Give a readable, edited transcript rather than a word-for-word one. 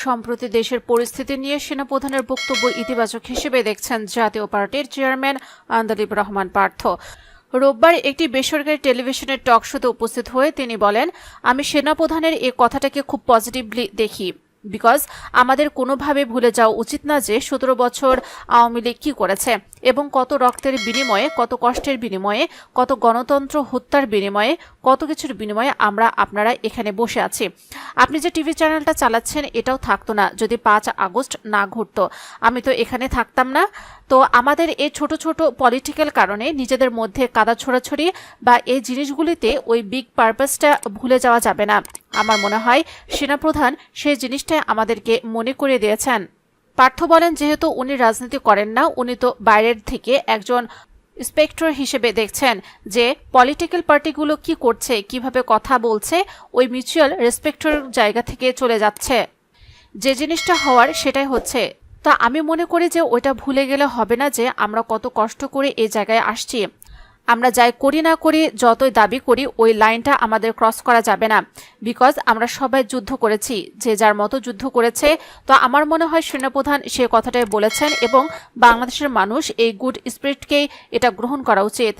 সম্প্রতি দেশের পরিস্থিতি নিয়ে সেনাপ্রধানের বক্তব্য ইতিবাচক হিসেবে দেখছেন জাতীয় পার্টির চেয়ারম্যান আন্দোলিব রহমান পার্থ। রোববার একটি বেসরকারি টেলিভিশনের টক শোতে উপস্থিত হয়ে তিনি বলেন, আমি সেনাপ্রধানের এই কথাটাকে খুব পজিটিভলি দেখি, বিকজ আমাদের কোনোভাবে ভুলে যাওয়া উচিত না যে 17 বছর আওয়ামী লীগ কী করেছে এবং কত রক্তের বিনিময়ে, কত কষ্টের বিনিময়ে, কত গণতন্ত্র হত্যার বিনিময়ে, কত কিছুর বিনিময়ে আমরা আপনারা এখানে বসে আছি। আপনি যে টিভি চ্যানেলটা চালাচ্ছেন এটাও থাকতো না যদি 5 আগস্ট না ঘটতো, আমি তো এখানে থাকতাম না। তো আমাদের এই ছোট ছোট পলিটিক্যাল কারণে নিজেদের মধ্যে কাদা ছোড়াছড়ি বা এই জিনিসগুলিতে ওই বিগ পারপাসটা ভুলে যাওয়া যাবে না। আমার মনে হয় সেনাপ্রধান সেই জিনিসটাই আমাদেরকে মনে করিয়ে দিয়েছেন। পার্থ বলেন, যেহেতু উনি রাজনীতি করেন না, উনি তো বাইরের থেকে একজন স্পেক্টর হিসেবে দেখছেন যে পলিটিক্যাল পার্টিগুলো কি করছে, কিভাবে কথা বলছে, ওই মিউচুয়াল রেসপেক্টের জায়গা থেকে চলে যাচ্ছে। যে জিনিসটা হওয়ার সেটাই হচ্ছে। তা আমি মনে করি যে ওইটা ভুলে গেলে হবে না যে আমরা কত কষ্ট করে এই জায়গায় আসছি। আমরা যাই করি না করি, যতই দাবি করি, ওই লাইনটা আমাদের ক্রস করা যাবে না, বিকজ আমরা সবাই যুদ্ধ করেছি, যে যার মতো যুদ্ধ করেছে। তো আমার মনে হয় সেনাপ্রধান সে কথাটাই বলেছেন এবং বাংলাদেশের মানুষ এই গুড স্পিরিটকেই এটা গ্রহণ করা উচিত।